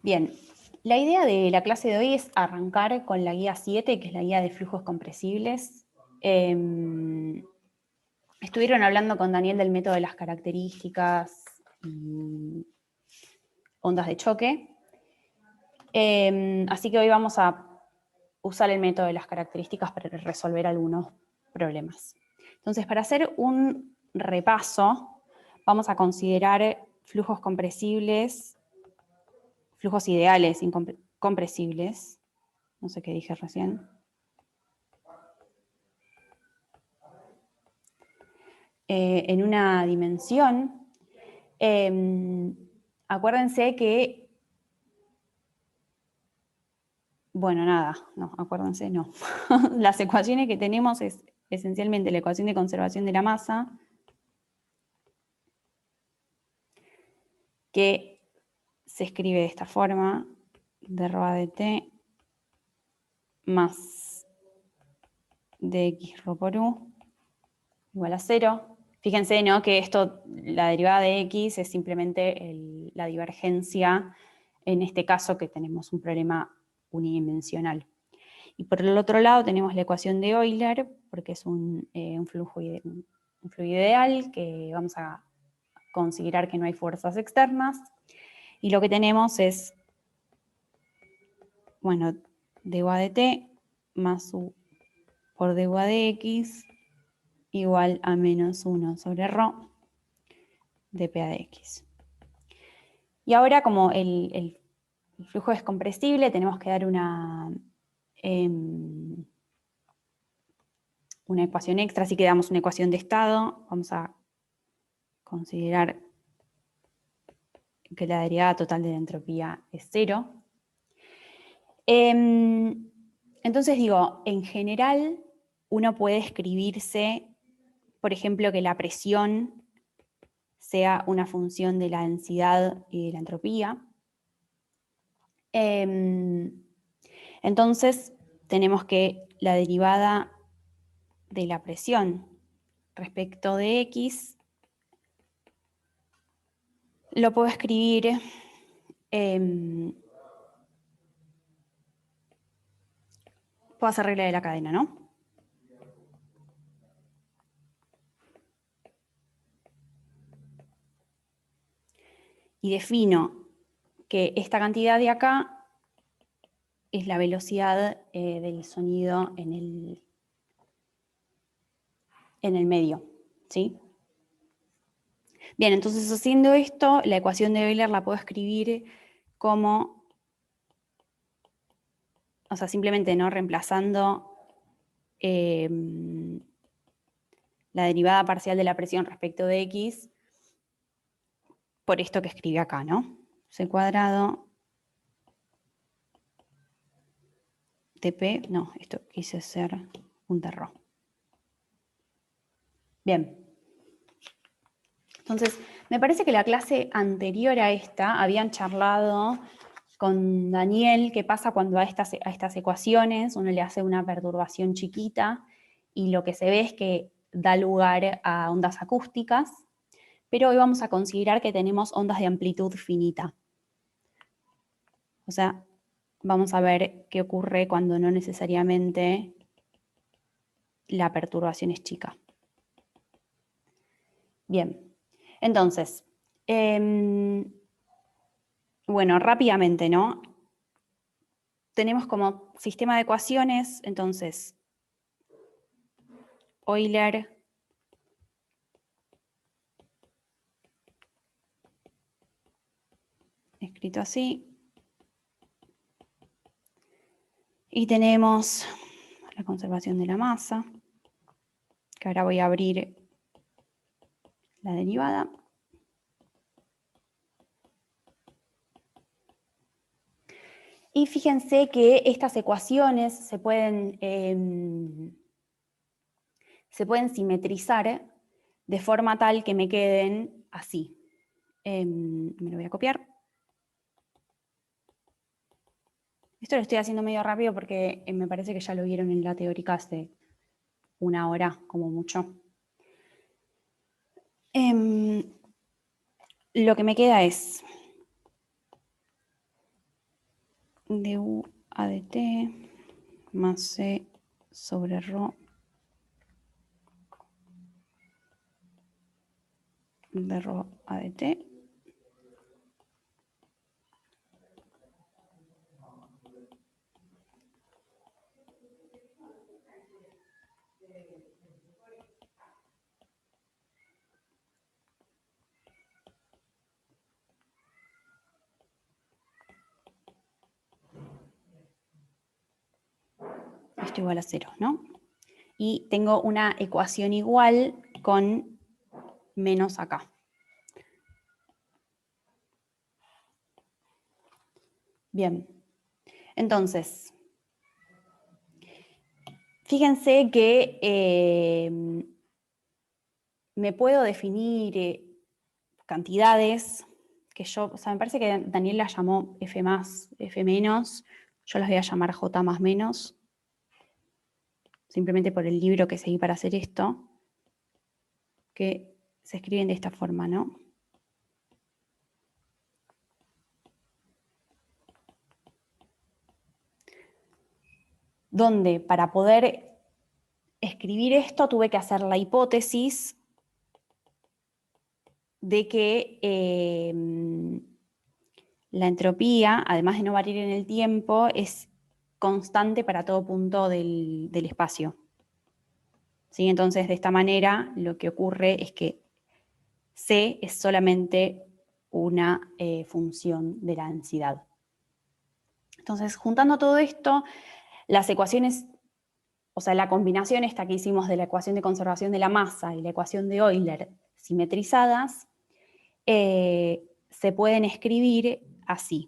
Bien, la idea de la clase de hoy es arrancar con la guía 7, que es la guía de flujos compresibles. Estuvieron hablando con Daniel del método de las características y ondas de choque. Así que hoy vamos a usar el método de las características para resolver algunos problemas. Entonces, para hacer un repaso, vamos a considerar flujos compresibles, flujos ideales compresibles, no sé qué dije recién, en una dimensión. Acuérdense que, bueno, nada, no, acuérdense, no. Las ecuaciones que tenemos es esencialmente la ecuación de conservación de la masa, que se escribe de esta forma, de ρ de t más dx ρ por u igual a 0. Fíjense, ¿no?, que esto, la derivada de x es simplemente la divergencia, en este caso que tenemos un problema unidimensional. Y por el otro lado tenemos la ecuación de Euler, porque es un flujo ideal, que vamos a considerar que no hay fuerzas externas. Y lo que tenemos es, bueno, dy de t más u por dy de x igual a menos 1 sobre ρ de p de x. Y ahora, como el flujo es compresible, tenemos que dar una ecuación extra, así que damos una ecuación de estado. Vamos a considerar que la derivada total de la entropía es 0. Entonces digo, en general uno puede escribirse, por ejemplo, que la presión sea una función de la densidad y de la entropía. Entonces tenemos que la derivada de la presión respecto de x lo puedo escribir puedo hacer regla de la cadena, ¿no? Y defino que esta cantidad de acá es la velocidad del sonido en el medio, ¿sí? Bien, entonces haciendo esto, la ecuación de Euler la puedo escribir como, o sea, simplemente no reemplazando la derivada parcial de la presión respecto de x por esto que escribí acá, ¿no? C cuadrado TP, no, esto quise hacer un terro. Bien. Entonces, me parece que la clase anterior a esta habían charlado con Daniel qué pasa cuando a estas ecuaciones uno le hace una perturbación chiquita y lo que se ve es que da lugar a ondas acústicas, pero hoy vamos a considerar que tenemos ondas de amplitud finita. O sea, vamos a ver qué ocurre cuando no necesariamente la perturbación es chica. Bien, entonces, bueno, rápidamente, ¿no? Tenemos como sistema de ecuaciones, entonces, Euler escrito así. Y tenemos la conservación de la masa, que ahora voy a abrir la derivada. Y fíjense que estas ecuaciones se pueden simetrizar de forma tal que me queden así. Me lo voy a copiar. Esto lo estoy haciendo medio rápido porque me parece que ya lo vieron en la teórica hace una hora, como mucho. Lo que me queda es de U A de T más C sobre ρ de ρ A de T. Esto igual a 0, ¿no? Y tengo una ecuación igual con menos acá. Bien, entonces, fíjense que me puedo definir cantidades que yo, o sea, me parece que Daniel las llamó F más, F menos, yo las voy a llamar J más menos, simplemente por el libro que seguí para hacer esto, que se escriben de esta forma, ¿no? Donde para poder escribir esto tuve que hacer la hipótesis de que la entropía, además de no variar en el tiempo, es constante para todo punto del espacio. ¿Sí? Entonces, de esta manera, lo que ocurre es que C es solamente una función de la densidad. Entonces, juntando todo esto, las ecuaciones, o sea, la combinación esta que hicimos de la ecuación de conservación de la masa y la ecuación de Euler simetrizadas, se pueden escribir así.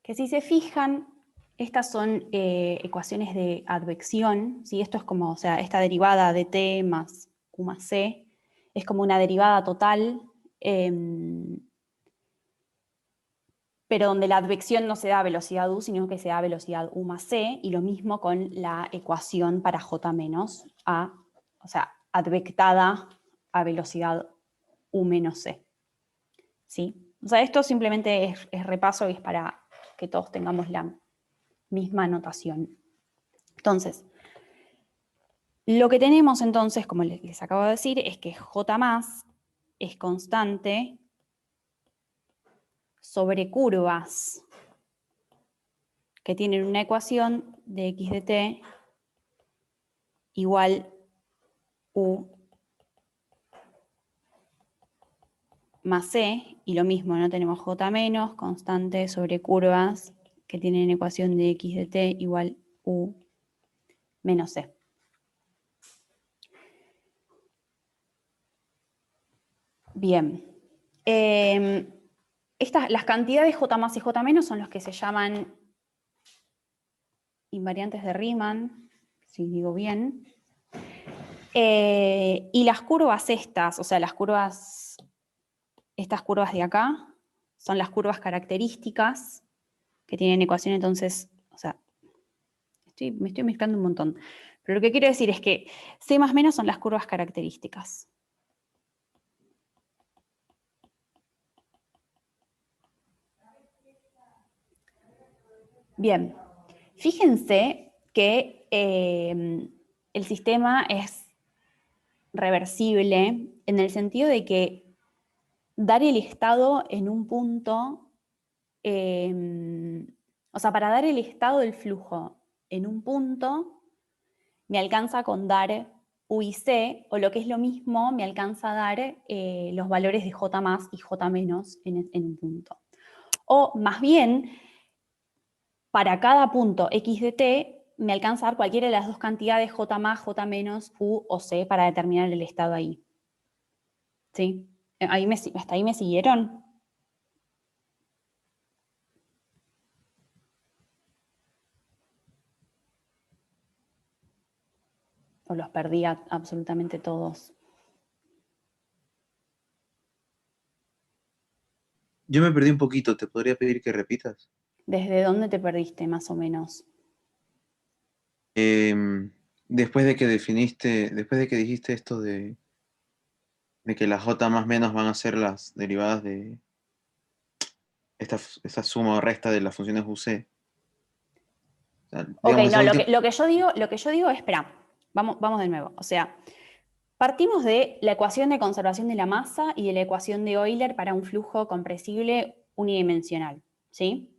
Que si se fijan, estas son ecuaciones de advección, ¿sí? Esto es como, o sea, esta derivada de t más q más c, es como una derivada total, pero donde la advección no se da a velocidad u, sino que se da a velocidad u más c, y lo mismo con la ecuación para j menos a, o sea, advectada a velocidad u menos c. ¿Sí? O sea, esto simplemente es repaso y es para que todos tengamos la misma notación. Entonces, lo que tenemos entonces, como les acabo de decir, es que J más es constante sobre curvas que tienen una ecuación de x de t igual u más c, y lo mismo, no tenemos j menos, constante sobre curvas que tienen ecuación de x de t igual u menos c. Bien. Las cantidades j más y j menos son los que se llaman invariantes de Riemann, si digo bien. Y las curvas estas, o sea, estas curvas de acá, son las curvas características que tienen ecuación, entonces, o sea, me estoy mezclando un montón. Pero lo que quiero decir es que C más menos son las curvas características. Bien, fíjense que el sistema es reversible en el sentido de que dar el estado en un punto, o sea, para dar el estado del flujo en un punto, me alcanza con dar U y C, o lo que es lo mismo, me alcanza a dar los valores de J más y J menos en un punto. O más bien, para cada punto X de T, me alcanza a dar cualquiera de las dos cantidades J más, J menos, U o C para determinar el estado ahí. ¿Sí? ¿Hasta ahí me siguieron? O los perdí absolutamente todos. Yo me perdí un poquito, ¿te podría pedir que repitas? ¿Desde dónde te perdiste, más o menos? Em, Después de que después de que dijiste esto de que las J más menos van a ser las derivadas de esta suma o resta de las funciones UC. O sea, Ok, digamos, esa no, última. lo que yo digo es, espera, vamos de nuevo. O sea, partimos de la ecuación de conservación de la masa y de la ecuación de Euler para un flujo compresible unidimensional, ¿sí?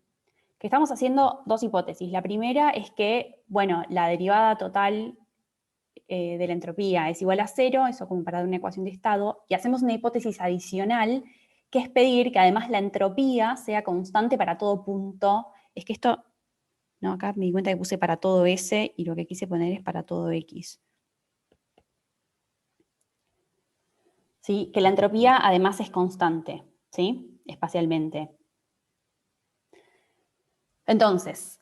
Que estamos haciendo dos hipótesis. La primera es que, bueno, la derivada total de la entropía es igual a cero, eso como para dar una ecuación de estado, y hacemos una hipótesis adicional, que es pedir que además la entropía sea constante para todo punto. Es que esto, no, acá me di cuenta que puse para todo S y lo que quise poner es para todo X. ¿Sí? Que la entropía además es constante, ¿sí? Espacialmente. Entonces,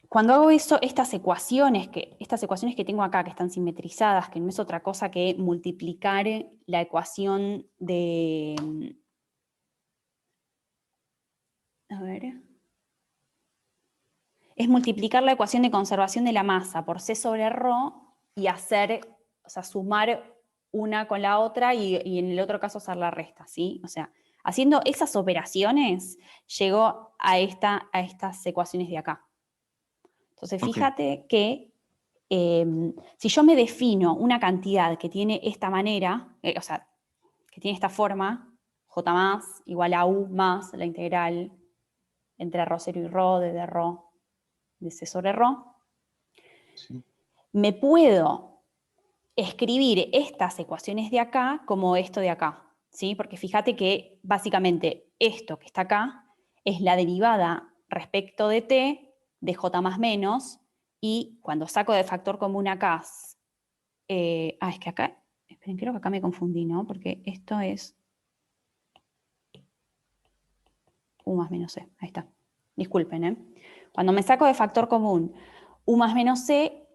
cuando hago eso, estas ecuaciones que tengo acá, que están simetrizadas, que no es otra cosa que multiplicar la ecuación de, a ver, es multiplicar la ecuación de conservación de la masa por C sobre ρ y hacer, o sea, sumar una con la otra y en el otro caso hacer la resta, ¿sí? O sea, haciendo esas operaciones, llego a estas ecuaciones de acá. Entonces, Ok, fíjate que si yo me defino una cantidad que tiene esta manera, o sea, que tiene esta forma, j más igual a u más la integral entre ρ0 y ρ de ρ de c sobre ρ, sí, me puedo escribir estas ecuaciones de acá como esto de acá, ¿sí? Porque fíjate que básicamente esto que está acá es la derivada respecto de t de j más menos, y cuando saco de factor común acá, es que acá, esperen, creo que acá me confundí, ¿no? Porque esto es u más menos c, ahí está. Disculpen, ¿eh? Cuando me saco de factor común u más menos c,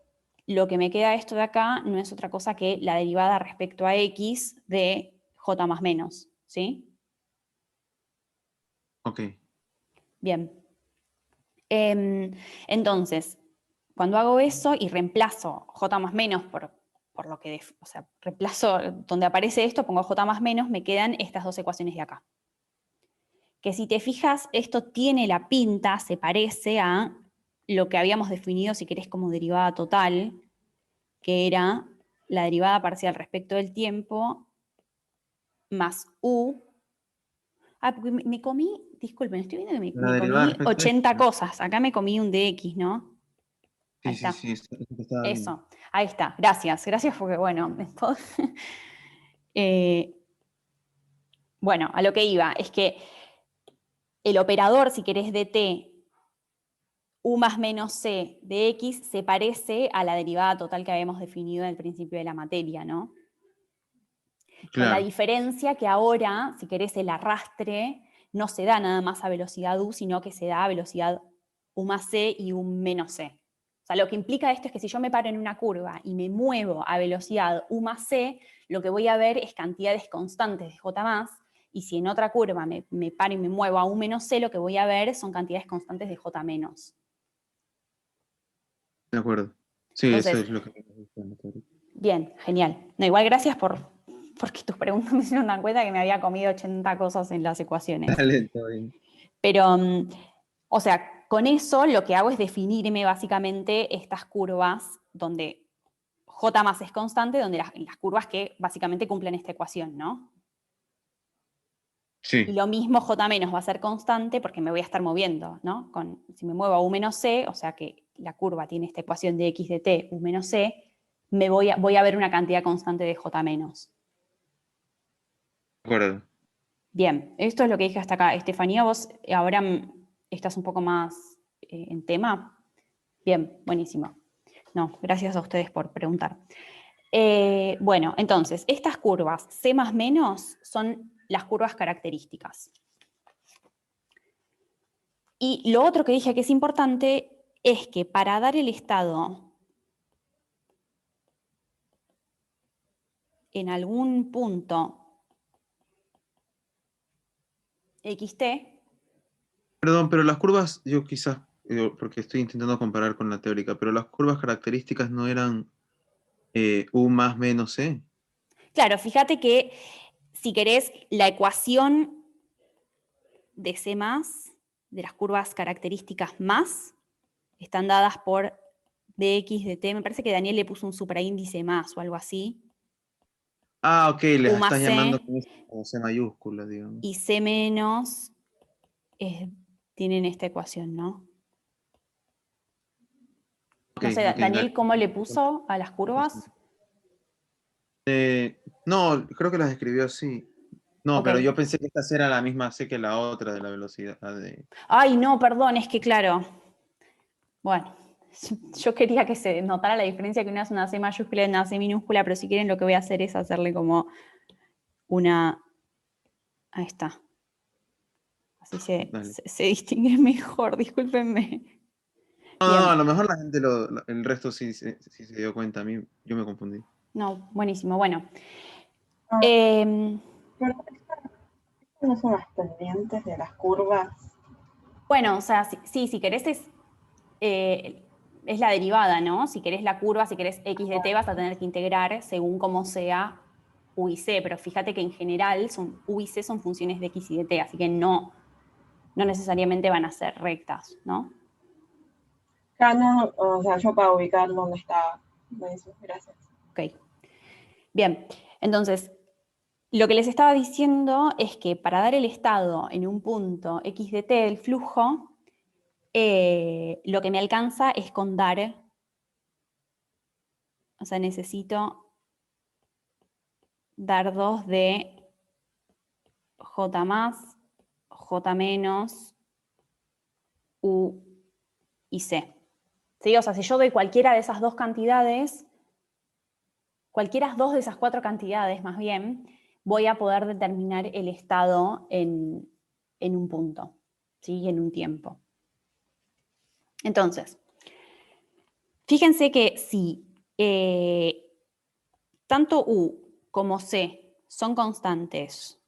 lo que me queda esto de acá no es otra cosa que la derivada respecto a x de j más menos, ¿sí? ok. Bien. Entonces, cuando hago eso y reemplazo j más menos por lo que, o sea, reemplazo donde aparece esto, pongo j más menos, me quedan estas dos ecuaciones de acá. Que si te fijas, esto tiene la pinta, se parece a lo que habíamos definido, si querés, como derivada total, que era la derivada parcial respecto del tiempo más u. Porque me comí, disculpen, estoy viendo que La me derivada comí respecto a 80 esto. cosas. Acá me comí un dx, ¿no? Ahí Sí, sí, está. sí, eso que estaba viendo. Eso. Ahí está. Gracias porque, bueno, eh, bueno, a lo que iba es que el operador, si querés, de t u más menos c de x se parece a la derivada total que habíamos definido en el principio de la materia, ¿no? Con la Claro, diferencia que ahora, si querés, el arrastre no se da nada más a velocidad u, sino que se da a velocidad u más c y u menos c. O sea, lo que implica esto es que si yo me paro en una curva y me muevo a velocidad u más c, lo que voy a ver es cantidades constantes de j más, y si en otra curva me paro y me muevo a u menos c, lo que voy a ver son cantidades constantes de j menos. de acuerdo. Sí, eso Entonces, es lo que me está gustando ahorita. bien, genial. No, igual gracias porque tus preguntas me hicieron dar cuenta que me había comido 80 cosas en las ecuaciones. Dale, todo bien. Pero, o sea, con eso lo que hago es definirme básicamente estas curvas donde J más es constante, donde las curvas que básicamente cumplen esta ecuación, ¿no? Y Sí, lo mismo J menos va a ser constante porque me voy a estar moviendo, ¿no? Si me muevo a U menos C, o sea que la curva tiene esta ecuación de X de T, U menos C, voy a ver una cantidad constante de J menos. de acuerdo. Bien, esto es lo que dije hasta acá. Estefanía, vos ahora estás un poco más en tema. Bien, buenísimo. No, gracias a ustedes por preguntar. Bueno, entonces, estas curvas C más menos son las curvas características. Y lo otro que dije que es importante es que para dar el estado en algún punto xt. Perdón, pero las curvas, yo quizás, porque estoy intentando comparar con la teórica, pero las curvas características no eran U más menos C. Claro, fíjate que si querés la ecuación de C+, de las curvas características más, están dadas por dx de t. Me parece que Daniel le puso un supraíndice más o algo así. Ah, ok, les U más estás llamando C como C mayúscula, digamos. y C menos tienen esta ecuación, ¿no? Ok, No sé, ok, Daniel, dale. ¿cómo le puso a las curvas? No, creo que las escribió así. No, Ok. pero yo pensé que esta era la misma C que la otra de la velocidad de... Ay, no, perdón, es que claro. Bueno, yo quería que se notara la diferencia que una es una C mayúscula y una C minúscula, pero si quieren lo que voy a hacer es hacerle como una... Ahí está. Así Dale. se distingue mejor, discúlpenme. No, no, no, Bien, a lo mejor la gente, el resto sí, sí se dio cuenta. A mí, yo me confundí. no, buenísimo. Bueno, Ah, em, pero estas no son las pendientes de las curvas. bueno, o sea, sí, si querés es la derivada, ¿no? Si querés la curva, si querés x de t, vas a tener que integrar según cómo sea u y c, pero fíjate que en general u y c son funciones de x y de t, así que no necesariamente van a ser rectas, ¿no? Ya no, o sea, yo para ubicar dónde está eso, gracias. Ok. Bien, entonces, lo que les estaba diciendo es que para dar el estado en un punto x de t del flujo, lo que me alcanza es con dar, o sea, necesito dar 2 de j más, j menos, u y c. ¿Sí? O sea, si yo doy cualquiera de esas dos cantidades, cualquiera dos de esas cuatro cantidades más bien, voy a poder determinar el estado en un punto, ¿sí? En un tiempo. Entonces, fíjense que si tanto U como C son constantes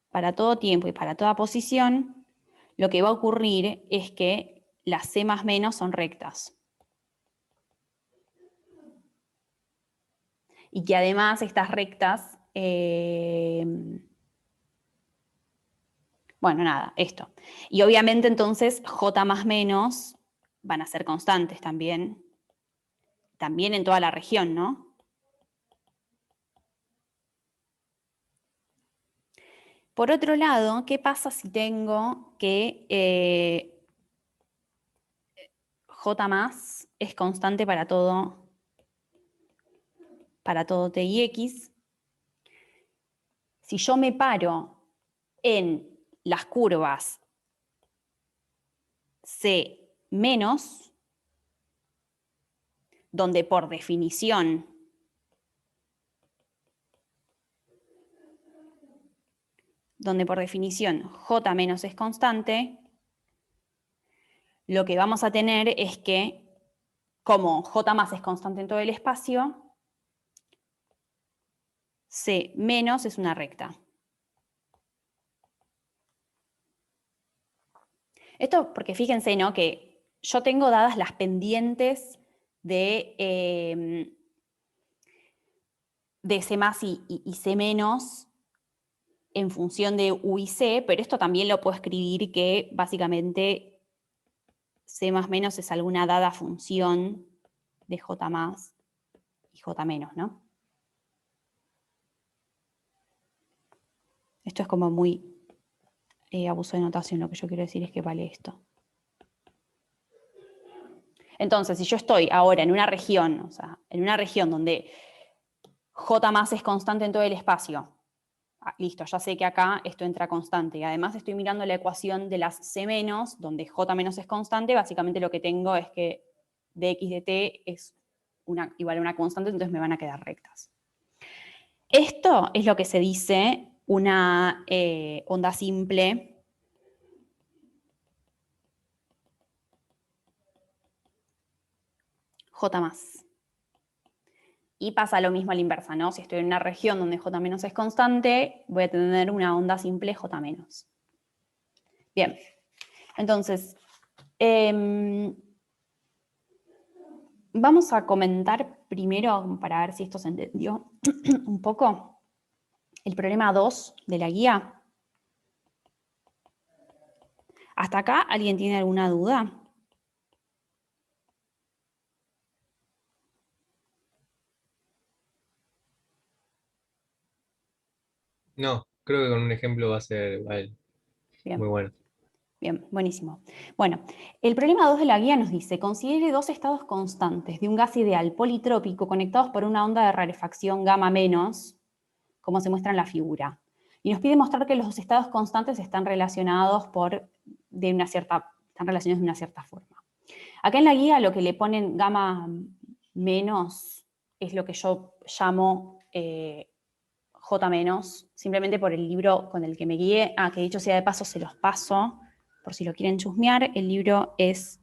para todo tiempo y para toda posición, lo que va a ocurrir es que las C más menos son rectas. Y que además estas rectas, bueno, nada, esto. Y obviamente entonces J más menos van a ser constantes también en toda la región, ¿no? Por otro lado, ¿qué pasa si tengo que J más es constante para todo t y x? Si yo me paro en las curvas C menos, donde por definición J menos es constante, lo que vamos a tener es que, como J más es constante en todo el espacio, C menos es una recta. Esto porque fíjense, ¿no? Que yo tengo dadas las pendientes de C más y C menos en función de U y C, pero esto también lo puedo escribir que básicamente C más menos es alguna dada función de J más y J menos, ¿no? Esto es como muy abuso de notación, lo que yo quiero decir es que vale esto. Entonces, si yo estoy ahora en una región, o sea, en una región donde J más es constante en todo el espacio, listo, ya sé que acá esto entra constante. Y además estoy mirando la ecuación de las C menos, donde J menos es constante, básicamente lo que tengo es que dx de t es igual a una constante, entonces me van a quedar rectas. Esto es lo que se dice una onda simple J más. Y pasa lo mismo a la inversa, ¿no? Si estoy en una región donde J- es constante, voy a tener una onda simple J-. Bien, entonces, vamos a comentar primero, para ver si esto se entendió un poco, el problema 2 de la guía. ¿Hasta acá alguien tiene alguna duda? No, creo que con un ejemplo va a ser Bien. muy bueno. Bien, buenísimo. Bueno, el problema 2 de la guía nos dice, considere dos estados constantes de un gas ideal politrópico conectados por una onda de rarefacción gamma menos, como se muestra en la figura. Y nos pide mostrar que los dos estados constantes están relacionados de una cierta forma. Acá en la guía lo que le ponen gamma menos es lo que yo llamo J-, simplemente por el libro con el que me guié. Que dicho sea de paso se los paso, por si lo quieren chusmear. El libro es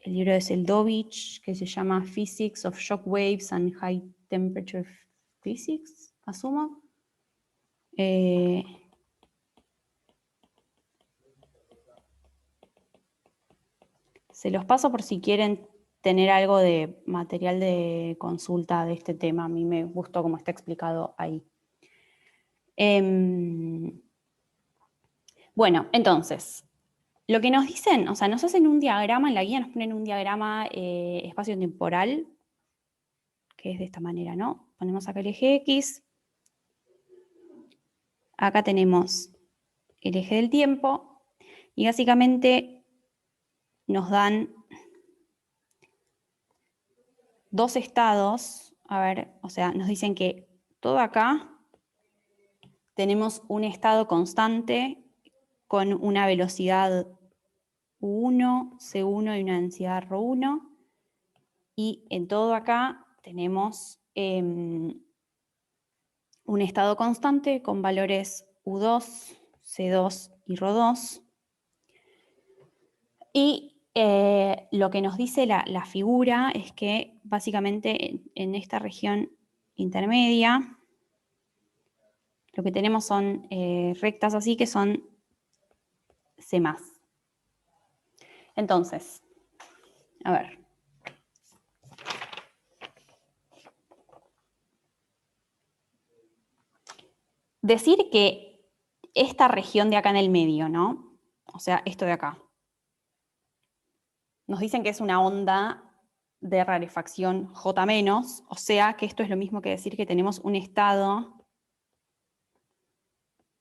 el Dovich, que se llama Physics of Shock Waves and High Temperature Physics, asumo. Se los paso por si quieren tener algo de material de consulta de este tema. A mí me gustó cómo está explicado ahí. Bueno, entonces, lo que nos dicen, o sea, nos hacen un diagrama, en la guía nos ponen un diagrama espacio-temporal, que es de esta manera, ¿no? Ponemos acá el eje X, acá tenemos el eje del tiempo, y básicamente nos dan dos estados, a ver, o sea, nos dicen que todo acá tenemos un estado constante con una velocidad U1, C1 y una densidad ρ1, y en todo acá tenemos un estado constante con valores U2, C2 y ρ2. Y lo que nos dice la figura es que básicamente en esta región intermedia lo que tenemos son rectas así que son C+. Entonces, a ver. Decir que esta región de acá en el medio, ¿no? O sea, esto de acá. Nos dicen que es una onda de rarefacción J-, o sea que esto es lo mismo que decir que tenemos un estado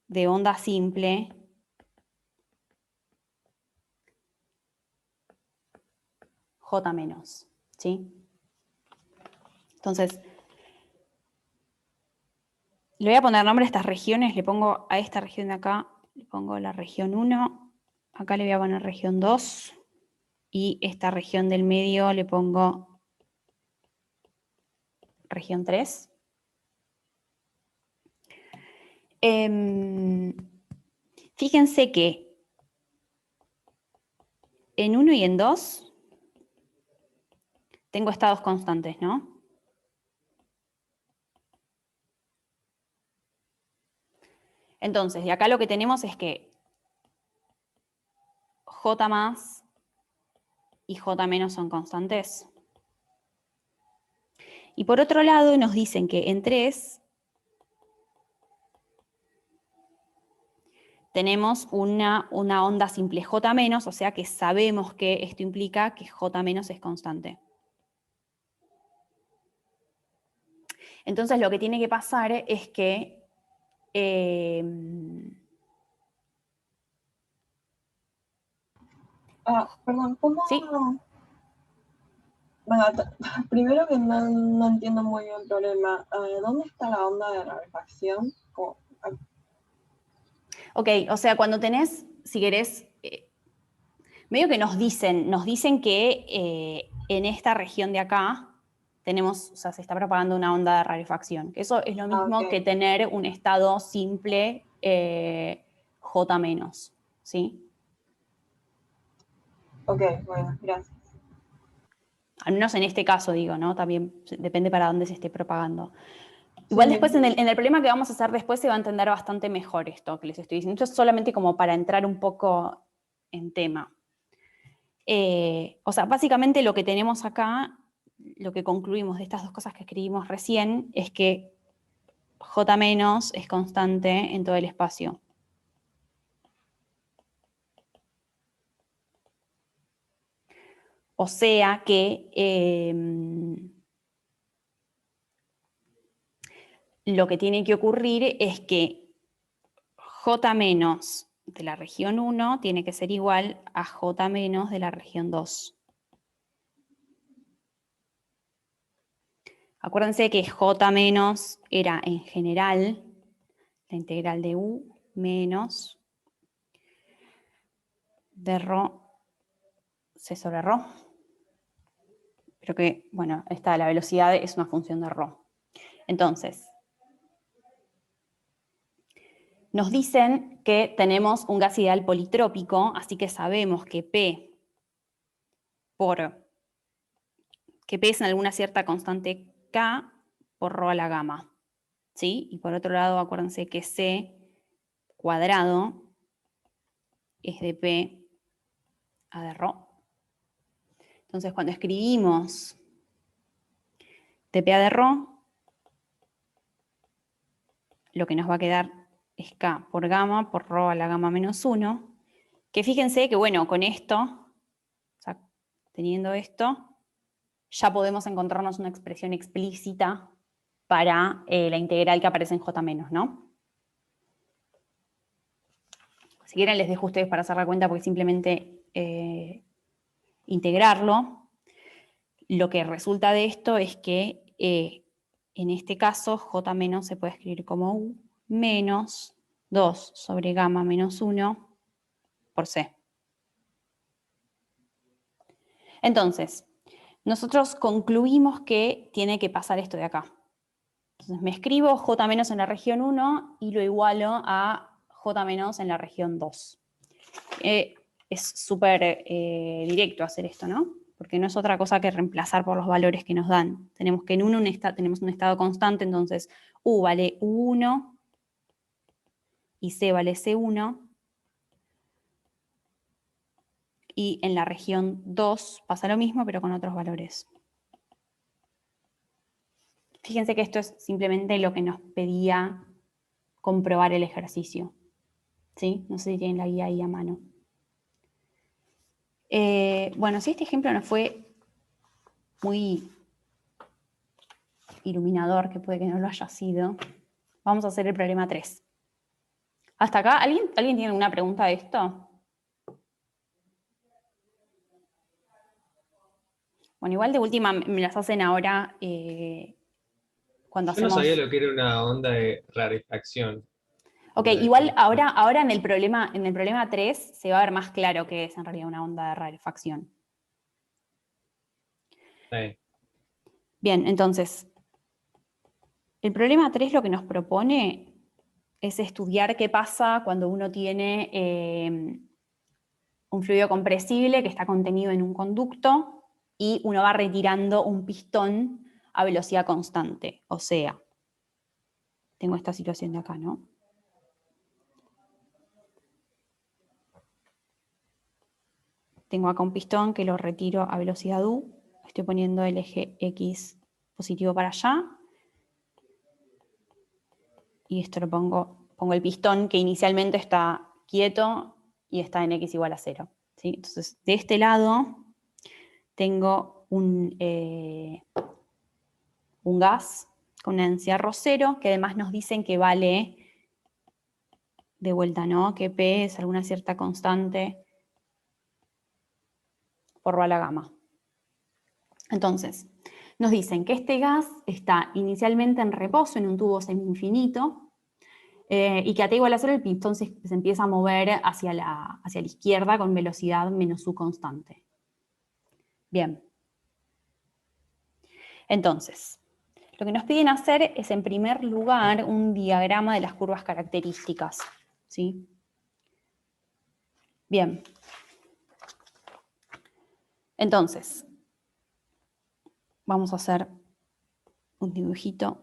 de onda simple J-, ¿sí? Entonces, le voy a poner nombre a estas regiones, le pongo a esta región de acá, le pongo la región 1, acá le voy a poner región 2, y esta región del medio le pongo región 3. Fíjense que en 1 y en 2 tengo estados constantes, ¿no? Entonces, de acá lo que tenemos es que J+ y J- son constantes. Y por otro lado nos dicen que en 3 tenemos una onda simple J-, o sea que sabemos que esto implica que J- es constante. Entonces lo que tiene que pasar es que perdón, ¿cómo? ¿sí? Bueno, primero que no entiendo muy bien el problema. ¿Dónde está la onda de rarefacción? Ok, o sea, cuando tenés, si querés, medio que nos dicen que en esta región de acá tenemos, o sea, se está propagando una onda de rarefacción. Eso es lo mismo que tener un estado simple J-, ¿sí? Ok, bueno, gracias. Al menos en este caso, digo, ¿no? También depende para dónde se esté propagando. Igual Sí. después en el problema que vamos a hacer después se va a entender bastante mejor esto que les estoy diciendo. Esto es solamente como para entrar un poco en tema. O sea, básicamente lo que tenemos acá, lo que concluimos de estas dos cosas que escribimos recién, es que J- es constante en todo el espacio. O sea que lo que tiene que ocurrir es que J- de la región 1 tiene que ser igual a J- de la región 2. Acuérdense que J- era en general la integral de U menos de ρ C sobre ρ. Pero que, bueno, la velocidad es una función de ρ. Entonces, nos dicen que tenemos un gas ideal politrópico, así que sabemos que P es en alguna cierta constante K por ρ a la gamma. ¿Sí? Y por otro lado, acuérdense que C cuadrado es de P a de ρ. Entonces, cuando escribimos dp a de ρ, lo que nos va a quedar es K por gamma por ρ a la gamma menos 1, que fíjense que, bueno, con esto, o sea, teniendo esto, ya podemos encontrarnos una expresión explícita para la integral que aparece en J-, ¿no? Si quieren les dejo a ustedes para hacer la cuenta porque simplemente integrarlo. Lo que resulta de esto es que en este caso J- se puede escribir como U menos 2 sobre gamma menos 1 por C. Entonces, nosotros concluimos que tiene que pasar esto de acá. Entonces me escribo J- en la región 1 y lo igualo a J- en la región 2. Es súper directo hacer esto, ¿no? Porque no es otra cosa que reemplazar por los valores que nos dan. Tenemos que en uno tenemos un estado constante, entonces U vale U1 y C vale C1. Y en la región 2 pasa lo mismo, pero con otros valores. Fíjense que esto es simplemente lo que nos pedía comprobar el ejercicio. ¿Sí? No sé si tienen la guía ahí a mano. Bueno, si este ejemplo no fue muy iluminador, que puede que no lo haya sido, vamos a hacer el problema 3. ¿Hasta acá? ¿Alguien tiene alguna pregunta de esto? Bueno, igual de última me las hacen ahora cuando Yo no hacemos... sabía lo que era una onda de rarefacción. Ok, igual ahora en el problema 3 se va a ver más claro que es en realidad una onda de rarefacción. Sí. Bien, entonces, el problema 3 lo que nos propone es estudiar qué pasa cuando uno tiene un fluido compresible que está contenido en un conducto y uno va retirando un pistón a velocidad constante. O sea, tengo esta situación de acá, ¿no? Tengo acá un pistón que lo retiro a velocidad u. Estoy poniendo el eje X positivo para allá. Y esto lo pongo el pistón que inicialmente está quieto y está en X igual a 0. ¿Sí? Entonces, de este lado tengo un gas con una densidad ρ0, que además nos dicen que vale, de vuelta, ¿no? Que P es alguna cierta constante por ρ a la gamma. Entonces, nos dicen que este gas está inicialmente en reposo en un tubo semi-infinito y que a T igual a 0 el pistón se empieza a mover hacia la izquierda con velocidad menos u constante. Bien. Entonces, lo que nos piden hacer es, en primer lugar, un diagrama de las curvas características. ¿Sí? Bien. Entonces, vamos a hacer un dibujito.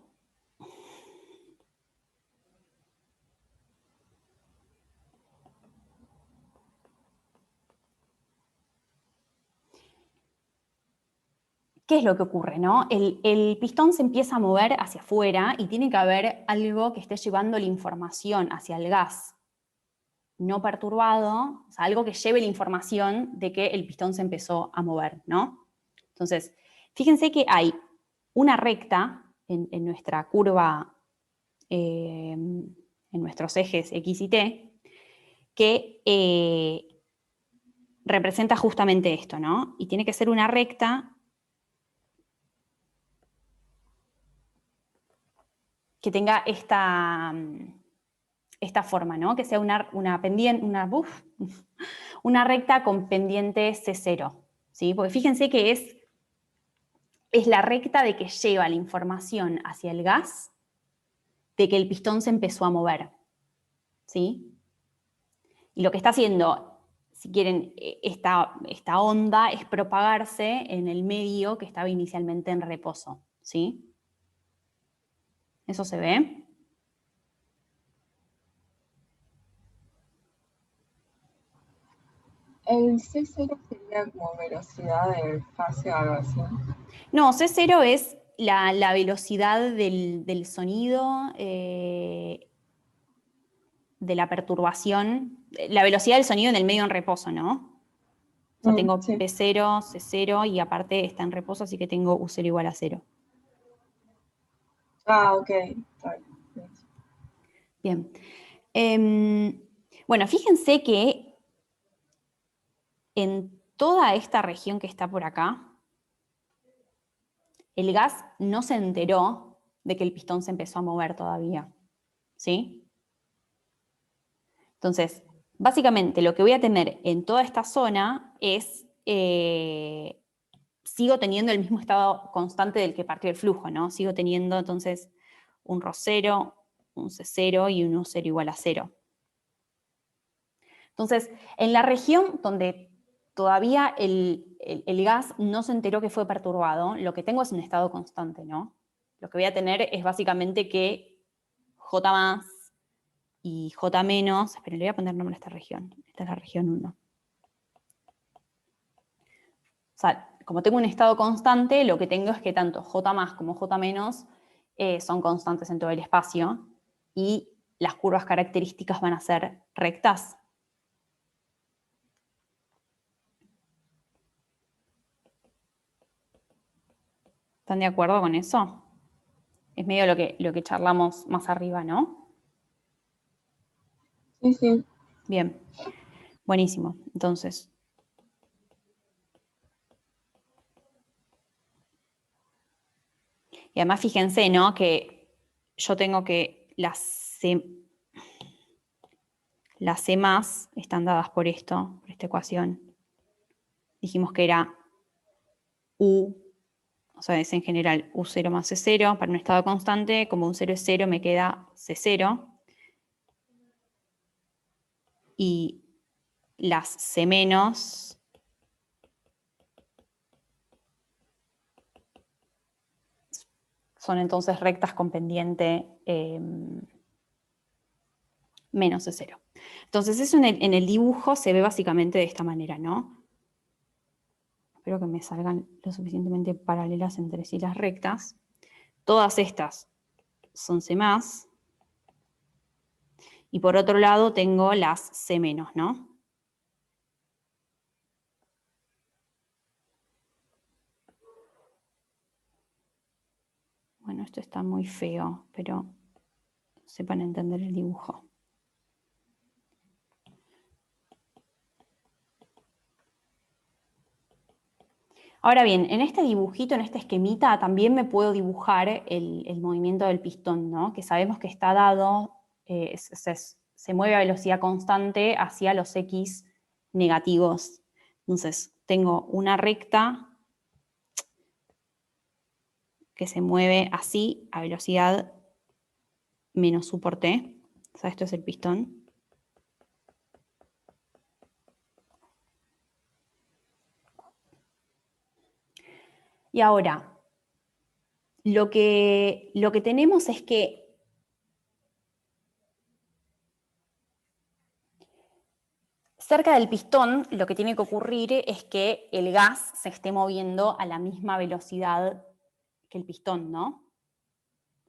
¿Qué es lo que ocurre, no? El pistón se empieza a mover hacia afuera y tiene que haber algo que esté llevando la información hacia el gas no perturbado, o sea, algo que lleve la información de que el pistón se empezó a mover, ¿no? Entonces, fíjense que hay una recta en nuestra curva, en nuestros ejes X y T, que representa justamente esto, ¿no? Y tiene que ser una recta que tenga esta forma, ¿no? Que sea una pendiente, una recta con pendiente C0, ¿sí? Porque fíjense que es la recta de que lleva la información hacia el gas de que el pistón se empezó a mover, ¿sí? Y lo que está haciendo, si quieren, esta onda es propagarse en el medio que estaba inicialmente en reposo, ¿sí? ¿Eso se ve? El C0 sería como velocidad de fase o algo así. No, C0 es la velocidad del sonido, de la perturbación, la velocidad del sonido en el medio en reposo, ¿no? O sea, tengo Sí. P0, C0 y aparte está en reposo, así que tengo U0 igual a 0. Ah, ok. Está bien. Bien. Bueno, fíjense que en toda esta región que está por acá, el gas no se enteró de que el pistón se empezó a mover todavía, ¿sí? Entonces, básicamente lo que voy a tener en toda esta zona es, sigo teniendo el mismo estado constante del que partió el flujo, ¿no? Sigo teniendo entonces un Ρ0, un C0 y un U0 igual a 0. Entonces, en la región donde todavía el gas no se enteró que fue perturbado, lo que tengo es un estado constante, ¿no? Lo que voy a tener es básicamente que J más y J menos, esperen, le voy a poner nombre a esta región. Esta es la región 1. O sea, como tengo un estado constante, lo que tengo es que tanto J más como J menos son constantes en todo el espacio y las curvas características van a ser rectas. ¿Están de acuerdo con eso? Es medio lo que charlamos más arriba, ¿no? Sí. Bien, buenísimo. Entonces, y además fíjense, ¿no? Que yo tengo que las C más están dadas por esto, por esta ecuación. Dijimos que era U, o sea, es en general U0 más C0 para un estado constante. Como un 0 es 0, me queda C0. Y las C menos son entonces rectas con pendiente menos C0. Entonces eso en el dibujo se ve básicamente de esta manera, ¿no? Espero que me salgan lo suficientemente paralelas entre sí las rectas. Todas estas son C más. Y por otro lado tengo las C menos, ¿no? Bueno, esto está muy feo, pero sepan entender el dibujo. Ahora bien, en este dibujito, en este esquemita, también me puedo dibujar el movimiento del pistón, ¿no? Que sabemos que está dado, se mueve a velocidad constante hacia los X negativos. Entonces, tengo una recta que se mueve así a velocidad menos U por T. O sea, esto es el pistón. Y ahora, lo que tenemos es que cerca del pistón lo que tiene que ocurrir es que el gas se esté moviendo a la misma velocidad que el pistón, ¿no?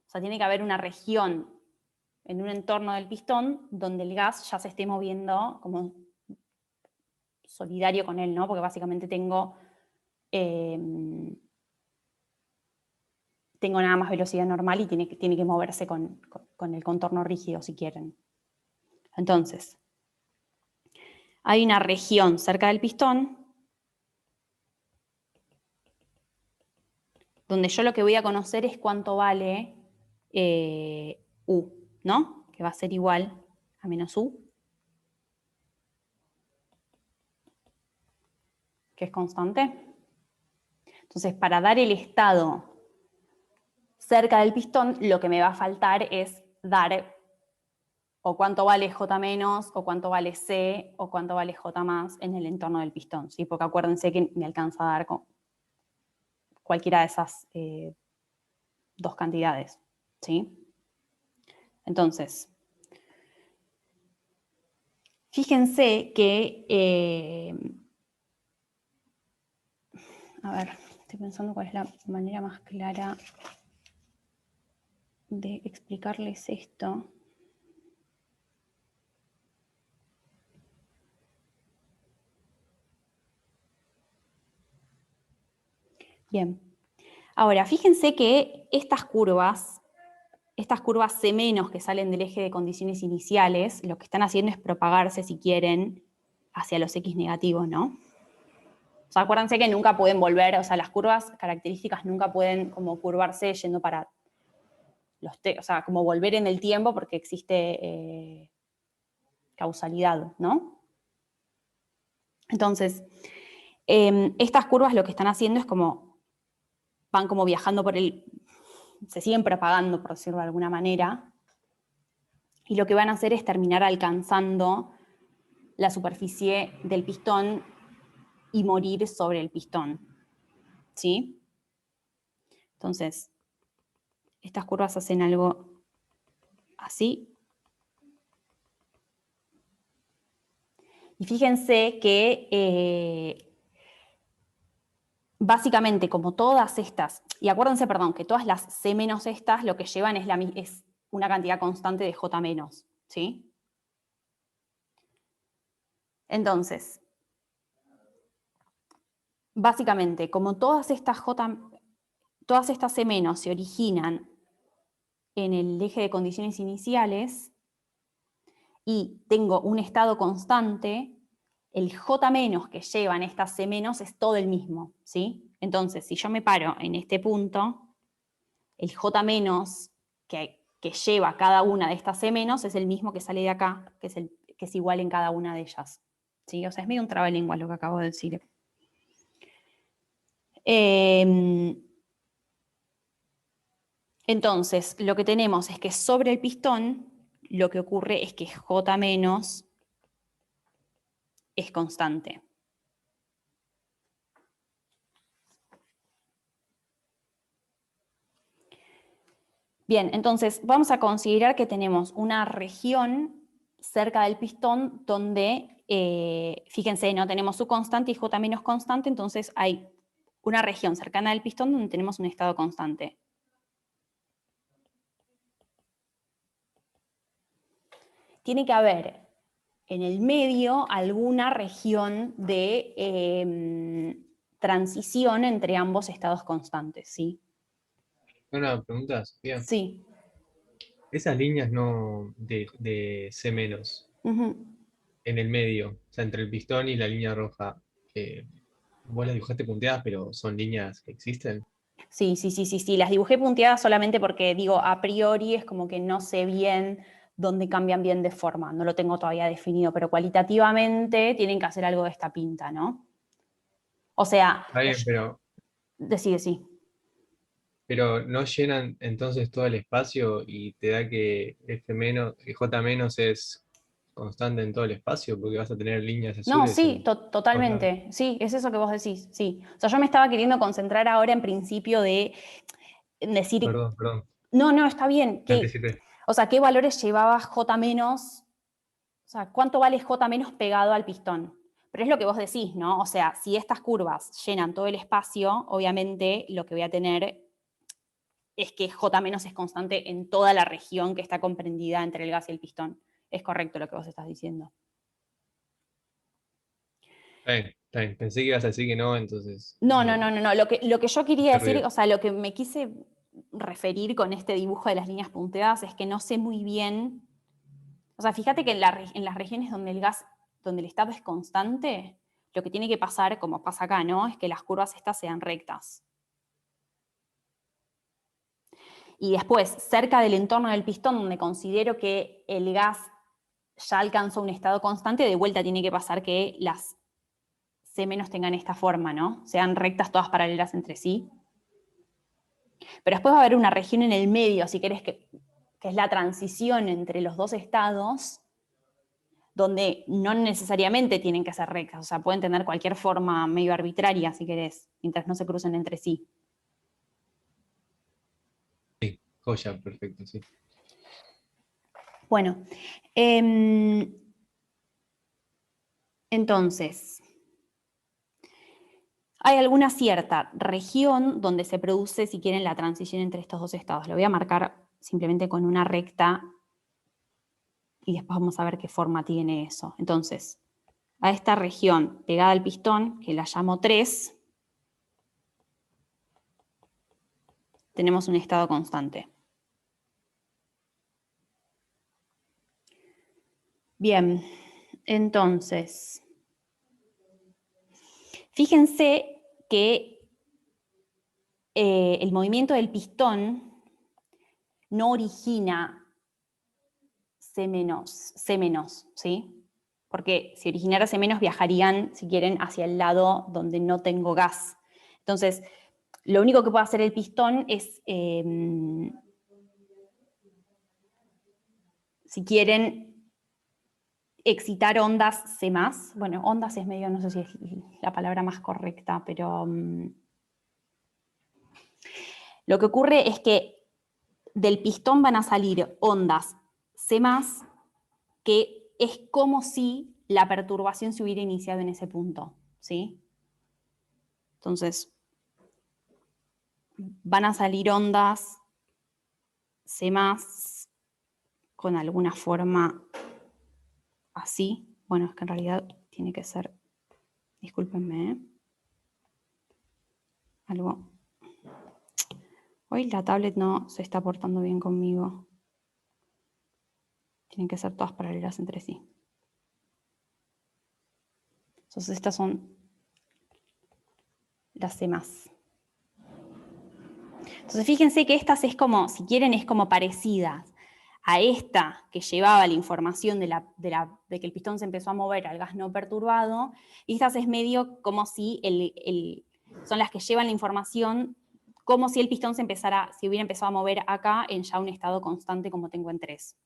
O sea, tiene que haber una región en un entorno del pistón donde el gas ya se esté moviendo como solidario con él, ¿no? Porque básicamente tengo nada más velocidad normal y tiene que moverse con el contorno rígido, si quieren. Entonces, hay una región cerca del pistón donde yo lo que voy a conocer es cuánto vale U, ¿no? Que va a ser igual a menos U, que es constante. Entonces, para dar el estado cerca del pistón, lo que me va a faltar es dar o cuánto vale J menos, o cuánto vale C, o cuánto vale J más en el entorno del pistón, ¿sí? Porque acuérdense que me alcanza a dar cualquiera de esas dos cantidades, ¿sí? Entonces, fíjense que, a ver, estoy pensando cuál es la manera más clara de explicarles esto. Bien. Ahora, fíjense que estas curvas C menos que salen del eje de condiciones iniciales, lo que están haciendo es propagarse, si quieren, hacia los X negativos, ¿no? O sea, acuérdense que nunca pueden volver, o sea, las curvas características nunca pueden como curvarse yendo para o sea, como volver en el tiempo porque existe causalidad, ¿no? Entonces, estas curvas lo que están haciendo es como, van como viajando se siguen propagando, por decirlo de alguna manera, y lo que van a hacer es terminar alcanzando la superficie del pistón y morir sobre el pistón, ¿sí? Entonces, estas curvas hacen algo así. Y fíjense que básicamente como todas estas, y acuérdense, perdón, que todas las C menos estas lo que llevan es una cantidad constante de J menos, ¿sí? Entonces, básicamente, como todas estas C menos se originan en el eje de condiciones iniciales y tengo un estado constante, el J menos que llevan estas C menos es todo el mismo, ¿sí? Entonces, si yo me paro en este punto, el J menos que lleva cada una de estas C menos es el mismo que sale de acá, que es igual en cada una de ellas, ¿sí? O sea, es medio un trabalenguas lo que acabo de decir. Entonces, lo que tenemos es que sobre el pistón, lo que ocurre es que J menos es constante. Bien, entonces vamos a considerar que tenemos una región cerca del pistón donde, fíjense, no tenemos U constante y J menos constante, entonces hay una región cercana al pistón donde tenemos un estado constante. Tiene que haber en el medio alguna región de transición entre ambos estados constantes, ¿sí? Una pregunta, Sofía. Sí. Esas líneas no de C menos en el medio, o sea, entre el pistón y la línea roja, vos las dibujaste punteadas, pero son líneas que existen. Sí, las dibujé punteadas solamente porque, digo, a priori es como que no sé bien dónde cambian bien de forma, no lo tengo todavía definido, pero cualitativamente tienen que hacer algo de esta pinta, ¿no? O sea, Está bien, sí. pero no llenan entonces todo el espacio y te da que J menos es constante en todo el espacio porque vas a tener líneas No, azules sí, en todos lados. totalmente, sí, es eso que vos decís, sí. O sea, yo me estaba queriendo concentrar ahora en principio de decir... Perdón. No, está bien. O sea, ¿qué valores llevaba J menos? O sea, ¿cuánto vale J menos pegado al pistón? Pero es lo que vos decís, ¿no? O sea, si estas curvas llenan todo el espacio, obviamente lo que voy a tener es que J menos es constante en toda la región que está comprendida entre el gas y el pistón. Es correcto lo que vos estás diciendo. Está bien. Pensé que ibas a decir que no, entonces... No. Lo que yo quería decir, Perdido. o sea, lo que me quise referir con este dibujo de las líneas punteadas es que no sé muy bien. O sea, fíjate que en las regiones donde donde el estado es constante, lo que tiene que pasar, como pasa acá, ¿no? Es que las curvas estas sean rectas. Y después, cerca del entorno del pistón, donde considero que el gas ya alcanzó un estado constante, de vuelta tiene que pasar que las C- tengan esta forma, ¿no? Sean rectas todas paralelas entre sí. Pero después va a haber una región en el medio, si querés, que es la transición entre los dos estados, donde no necesariamente tienen que ser rectas, o sea, pueden tener cualquier forma medio arbitraria, si querés, mientras no se crucen entre sí. Sí, joya, perfecto, sí. Bueno, entonces, hay alguna cierta región donde se produce, si quieren, la transición entre estos dos estados. Lo voy a marcar simplemente con una recta y después vamos a ver qué forma tiene eso. Entonces, a esta región pegada al pistón, que la llamo 3, tenemos un estado constante. Bien, entonces, fíjense que el movimiento del pistón no origina C menos, ¿sí? Porque si originara C menos viajarían, si quieren, hacia el lado donde no tengo gas. Entonces, lo único que puede hacer el pistón es, si quieren, excitar ondas C+. Bueno, ondas es medio, no sé si es la palabra más correcta, pero lo que ocurre es que del pistón van a salir ondas C+, que es como si la perturbación se hubiera iniciado en ese punto, ¿sí? Entonces, van a salir ondas C+, con alguna forma así. Bueno, es que en realidad tiene que ser, discúlpenme, algo. Hoy la tablet no se está portando bien conmigo. Tienen que ser todas paralelas entre sí. Entonces estas son las C+. Entonces fíjense que estas es como, si quieren, es como parecidas a esta que llevaba la información de que el pistón se empezó a mover al gas no perturbado, y estas es medio como si son las que llevan la información como si el pistón se hubiera empezado a mover acá en ya un estado constante como tengo en 3.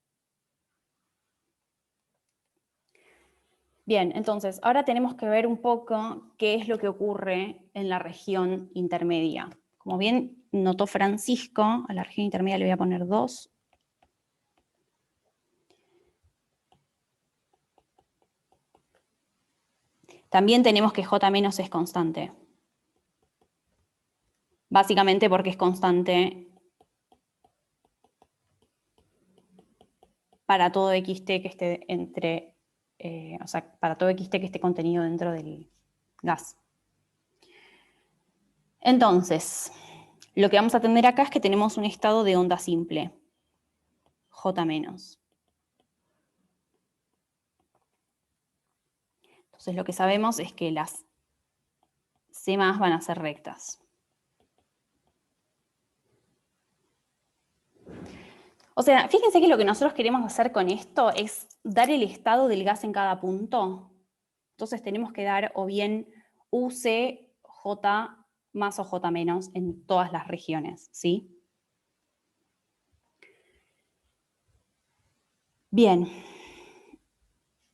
Bien, entonces, ahora tenemos que ver un poco qué es lo que ocurre en la región intermedia. Como bien notó Francisco, a la región intermedia le voy a poner 2. También tenemos que J- es constante. Básicamente porque es constante para todo xt que esté entre, o sea, para todo xt que esté contenido dentro del gas. Entonces, lo que vamos a tener acá es que tenemos un estado de onda simple, J-. Entonces lo que sabemos es que las C+ van a ser rectas. O sea, fíjense que lo que nosotros queremos hacer con esto es dar el estado del gas en cada punto. Entonces tenemos que dar o bien UC, J más o J menos en todas las regiones, ¿sí? Bien.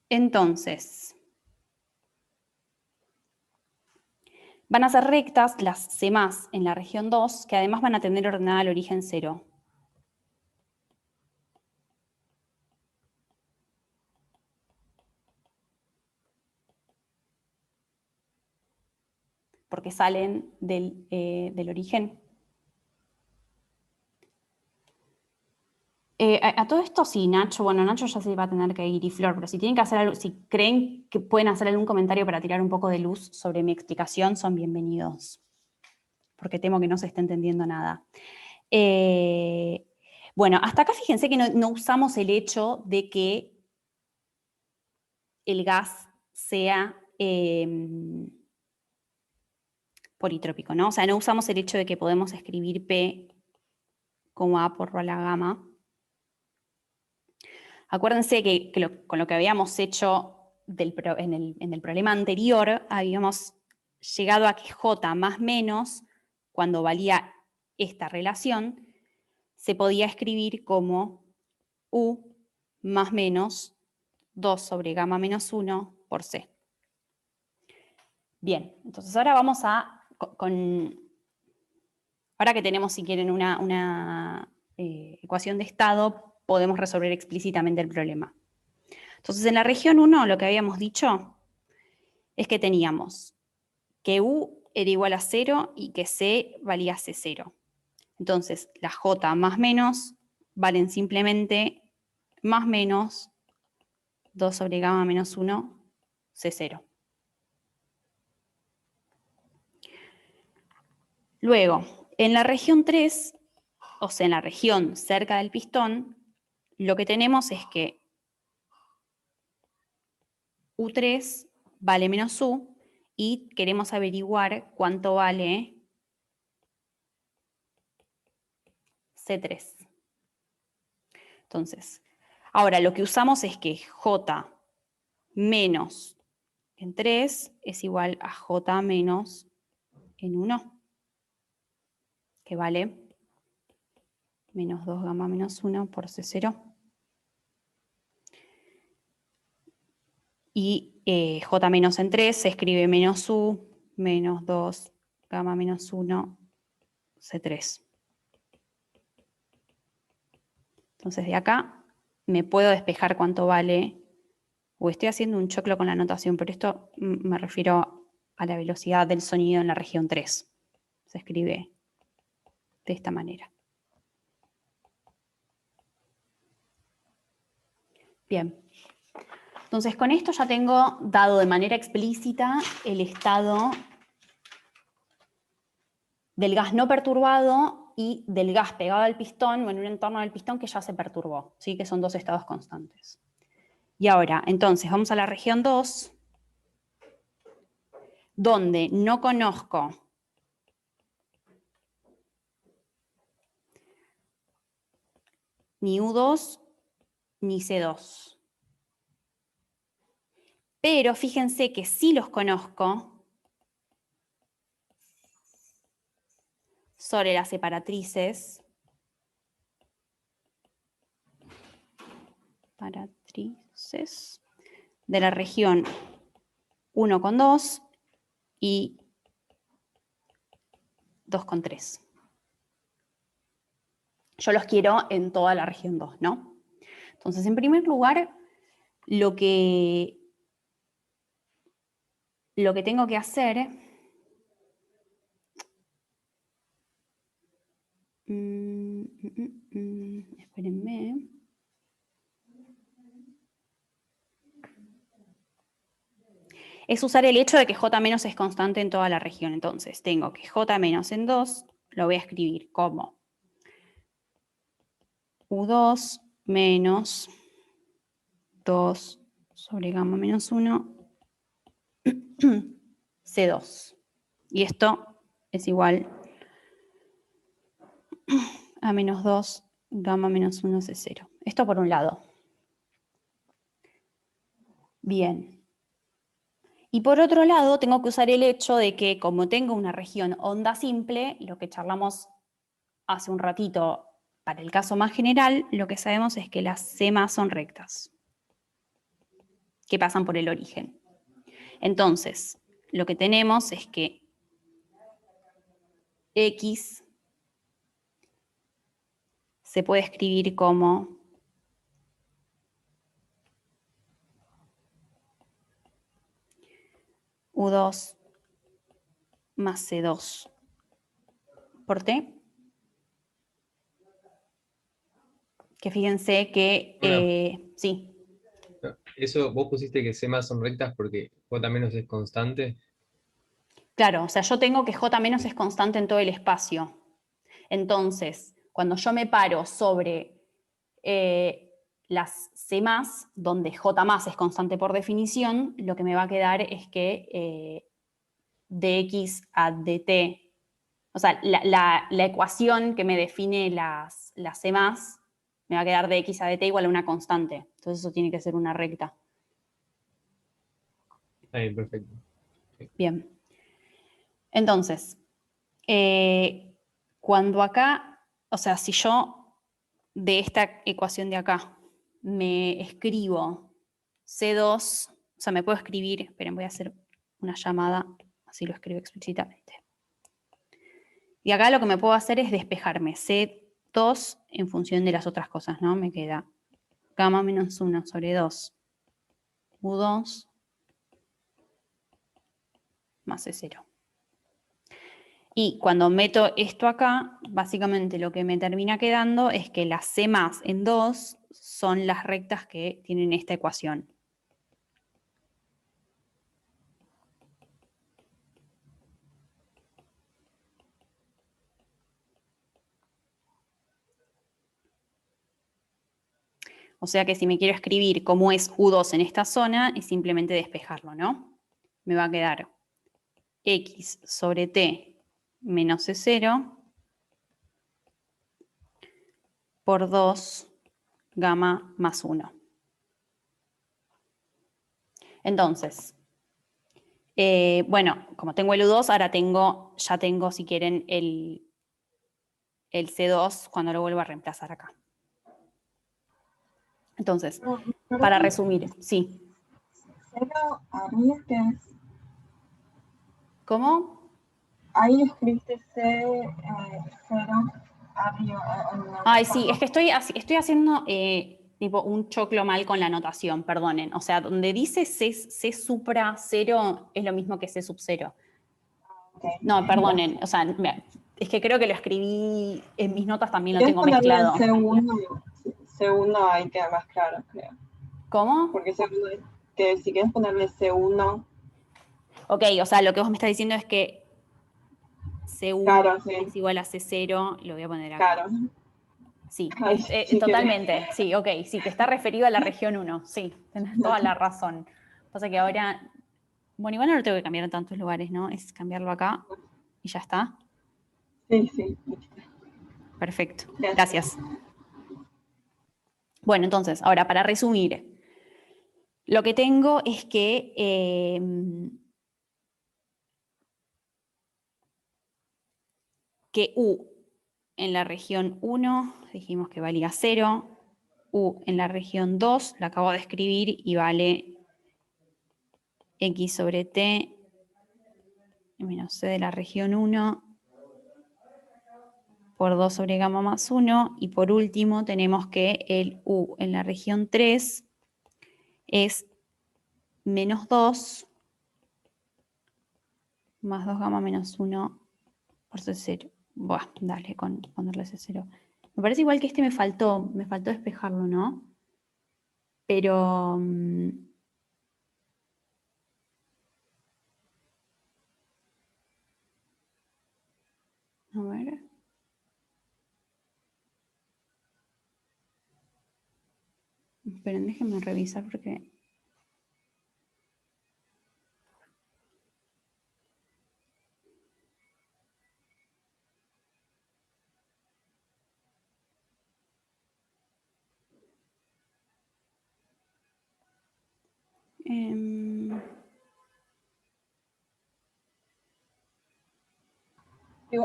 Entonces, van a ser rectas las C+ en la región 2, que además van a tener ordenada al origen 0. Porque salen del origen. A todo esto, sí, Nacho, bueno, Nacho ya se va a tener que ir, y Flor, pero si tienen que hacer algo, si creen que pueden hacer algún comentario para tirar un poco de luz sobre mi explicación, son bienvenidos. Porque temo que no se esté entendiendo nada. Bueno, hasta acá fíjense que no usamos el hecho de que el gas sea politrópico, ¿no? O sea, no usamos el hecho de que podemos escribir P como A por la gamma. Acuérdense que con lo que habíamos hecho en el problema anterior, habíamos llegado a que J más menos, cuando valía esta relación, se podía escribir como U más menos 2 sobre gamma menos 1 por C. Bien, entonces ahora vamos a, ahora que tenemos, si quieren, una ecuación de estado, podemos resolver explícitamente el problema. Entonces, en la región 1, lo que habíamos dicho es que teníamos que U era igual a 0 y que C valía C0. Entonces, las J más menos valen simplemente más menos 2 sobre gamma menos 1, C0. Luego, en la región 3, o sea, en la región cerca del pistón, lo que tenemos es que U3 vale menos U y queremos averiguar cuánto vale C3. Entonces, ahora lo que usamos es que J menos en 3 es igual a J menos en 1, que vale menos 2 gamma menos 1 por C0. Y J menos en 3 se escribe menos U menos 2 gamma menos 1 C3. Entonces de acá me puedo despejar cuánto vale, o estoy haciendo un choclo con la notación, pero esto me refiero a la velocidad del sonido en la región 3. Se escribe de esta manera. Bien. Entonces con esto ya tengo dado de manera explícita el estado del gas no perturbado y del gas pegado al pistón o en un entorno del pistón que ya se perturbó, ¿sí? Que son dos estados constantes. Y ahora, entonces, vamos a la región 2, donde no conozco ni U2 ni C2. Pero fíjense que sí los conozco sobre las separatrices de la región 1,2 y 2,3. Yo los quiero en toda la región 2, ¿no? Entonces, en primer lugar, lo que tengo que hacer espérenme. Es usar el hecho de que J- es constante en toda la región. Entonces, tengo que J- en 2 lo voy a escribir como U2 menos 2 sobre gamma menos 1 C2. Y esto es igual a menos 2 gamma menos 1 C0. Esto por un lado. Bien. Y por otro lado, tengo que usar el hecho de que como tengo una región onda simple, lo que charlamos hace un ratito para el caso más general, lo que sabemos es que las C+ son rectas, que pasan por el origen. Entonces, lo que tenemos es que X se puede escribir como U2 más C2 por T. Que fíjense que, sí. Eso, vos pusiste que C más son rectas porque J menos es constante. Claro, o sea, yo tengo que J menos es constante en todo el espacio. Entonces, cuando yo me paro sobre las C+, donde J más es constante por definición, lo que me va a quedar es que dx a dt, o sea, la ecuación que me define las C+, me va a quedar dx a dt igual a una constante. Entonces eso tiene que ser una recta. Ahí, perfecto. Bien. Entonces, cuando acá, o sea, si yo de esta ecuación de acá me escribo C2, o sea, me puedo escribir, esperen, voy a hacer una llamada, así lo escribo explícitamente. Y acá lo que me puedo hacer es despejarme C2 en función de las otras cosas, ¿no? Me queda gamma menos 1 sobre 2 U2 más C0. Y cuando meto esto acá, básicamente lo que me termina quedando es que las C más en 2 son las rectas que tienen esta ecuación. O sea que si me quiero escribir cómo es U2 en esta zona, es simplemente despejarlo, ¿no? Me va a quedar X sobre T menos C0 por 2 gamma más 1. Entonces, bueno, como tengo el U2, ahora ya tengo, si quieren, el C2 cuando lo vuelvo a reemplazar acá. Entonces, para resumir, sí. Cero arriba, ¿qué es? ¿Cómo? Ahí escribiste cero arriba. Ay, sí, es que estoy haciendo tipo un choclo mal con la anotación, perdonen. O sea, donde dice C supra 0 es lo mismo que C sub 0. Okay. No, perdonen, o sea, es que creo que lo escribí en mis notas, también lo tengo ponerle mezclado. C1 ahí queda más claro, creo. ¿Cómo? Porque que si quieres ponerle C1. Ok, o sea, lo que vos me estás diciendo es que C1 claro, sí. es igual a C0, lo voy a poner acá. Claro. Sí, Ay, sí, totalmente, sí, ok, sí, que está referido a la región 1, sí, tenés toda la razón. Pasa que ahora, bueno, igual no lo tengo que cambiar en tantos lugares, ¿no? Es cambiarlo acá y ya está. Sí, sí. Perfecto, gracias. Bueno, entonces, ahora para resumir, lo que tengo es que U en la región 1, dijimos que valía 0, U en la región 2, la acabo de escribir y vale X sobre T menos C de la región 1 por 2 sobre gamma más 1. Y por último tenemos que el U en la región 3 es menos 2 más 2 gamma menos 1 por C0. Buah, dale con ponerle C0. Me parece igual que este me faltó despejarlo, ¿no? Pero... a ver... Esperen, déjenme revisar porque...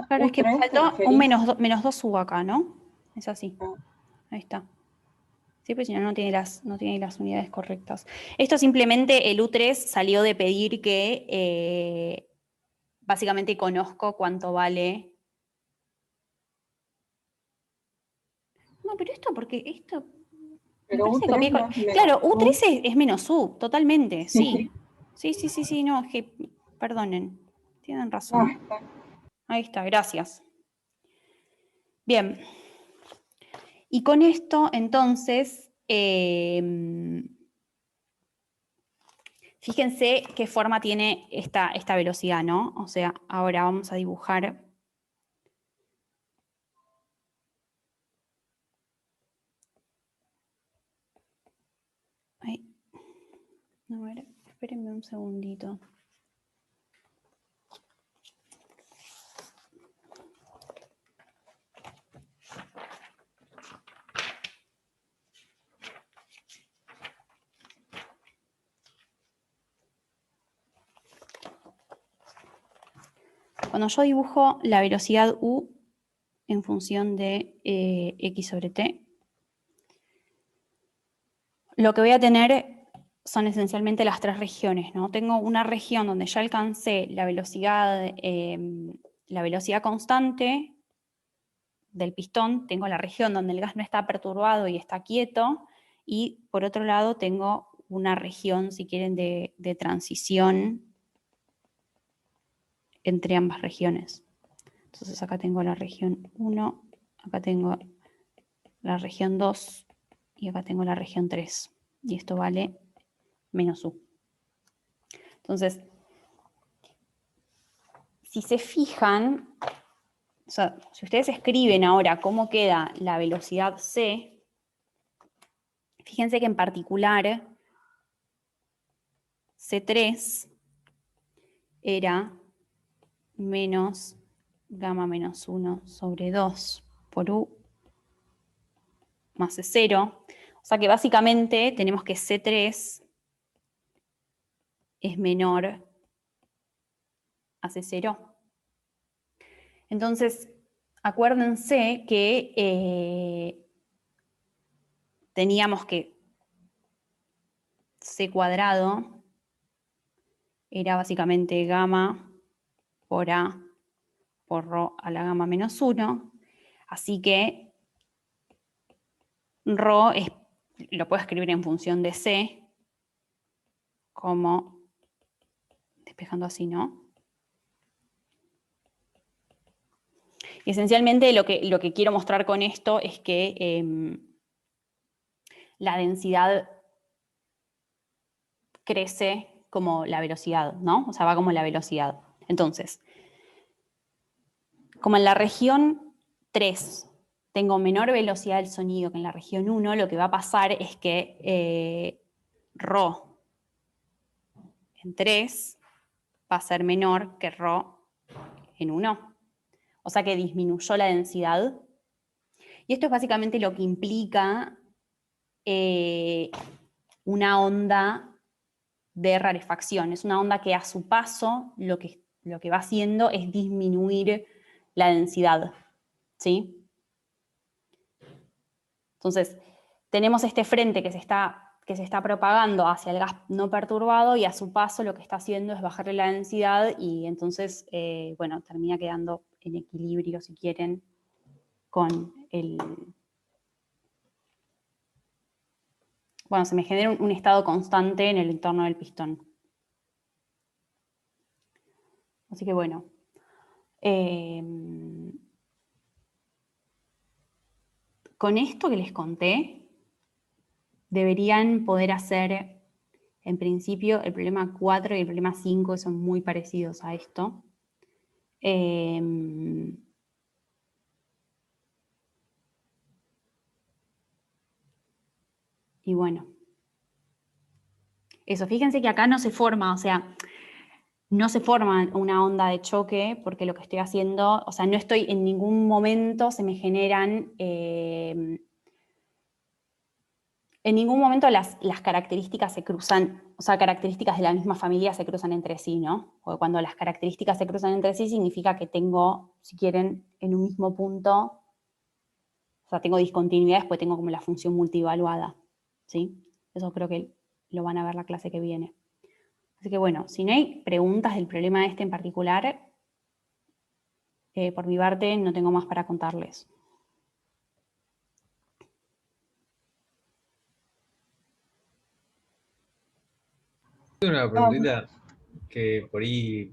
Claro, es que me faltó un menos 2 subo acá, ¿no? Es así. Ahí está. Siempre si no tiene las unidades correctas. Esto simplemente el U3 salió de pedir que básicamente conozco cuánto vale No, pero esto, porque esto... Pero me parece que U3 copié no es menos claro, U. U13 es menos U, totalmente, sí. Sí. Sí, no, es que, perdonen, tienen Ah, razón. está. Ahí está, gracias. Bien. Y con esto, entonces, fíjense qué forma tiene esta velocidad, ¿no? O sea, ahora vamos a dibujar. Ay. A ver, espérenme un segundito. Cuando yo dibujo la velocidad U en función de X sobre T, lo que voy a tener son esencialmente las tres regiones, ¿no? Tengo una región donde ya alcancé la velocidad constante del pistón, tengo la región donde el gas no está perturbado y está quieto, y por otro lado tengo una región, si quieren, de transición entre ambas regiones. Entonces acá tengo la región 1, acá tengo la región 2 y acá tengo la región 3. Y esto vale menos U. Entonces, si se fijan, o sea, si ustedes escriben ahora cómo queda la velocidad C, fíjense que en particular C3 era menos gamma menos 1 sobre 2 por U más C0. O sea que básicamente tenemos que C3 es menor a C0. Entonces, acuérdense que teníamos que C cuadrado era básicamente gamma por A por ρ a la gamma menos 1. Así que ρ lo puedo escribir en función de C como, despejando así, ¿no? Y esencialmente lo que quiero mostrar con esto es que la densidad crece como la velocidad, ¿no? O sea, va como la velocidad. Entonces, como en la región 3 tengo menor velocidad del sonido que en la región 1, lo que va a pasar es que ρ en 3 va a ser menor que ρ en 1. O sea que disminuyó la densidad. Y esto es básicamente lo que implica una onda de rarefacción. Es una onda que a su paso lo que va haciendo es disminuir la densidad. ¿Sí? Entonces, tenemos este frente que se está propagando hacia el gas no perturbado y a su paso lo que está haciendo es bajarle la densidad y entonces, bueno, termina quedando en equilibrio, si quieren, con el... Bueno, se me genera un estado constante en el entorno del pistón. Así que bueno. Con esto que les conté, deberían poder hacer, en principio, el problema 4 y el problema 5 son muy parecidos a esto. Y bueno. Eso, fíjense que acá no se forma, o sea, no se forma una onda de choque porque lo que estoy haciendo, o sea, no estoy en ningún momento, se me generan... en ningún momento las características se cruzan, o sea, características de la misma familia se cruzan entre sí, ¿no? Porque cuando las características se cruzan entre sí significa que tengo, si quieren, en un mismo punto, o sea, tengo discontinuidades, pues tengo como la función multivaluada, ¿sí? Eso creo que lo van a ver la clase que viene. Así que bueno, si no hay preguntas del problema este en particular, por mi parte no tengo más para contarles. Tengo una preguntita que por ahí,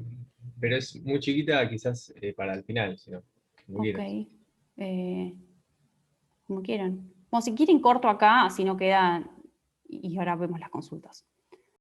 pero es muy chiquita, quizás para el final, si no, como Ok. quieras. Como quieran. Como si quieren corto acá, así no queda, y ahora vemos las consultas.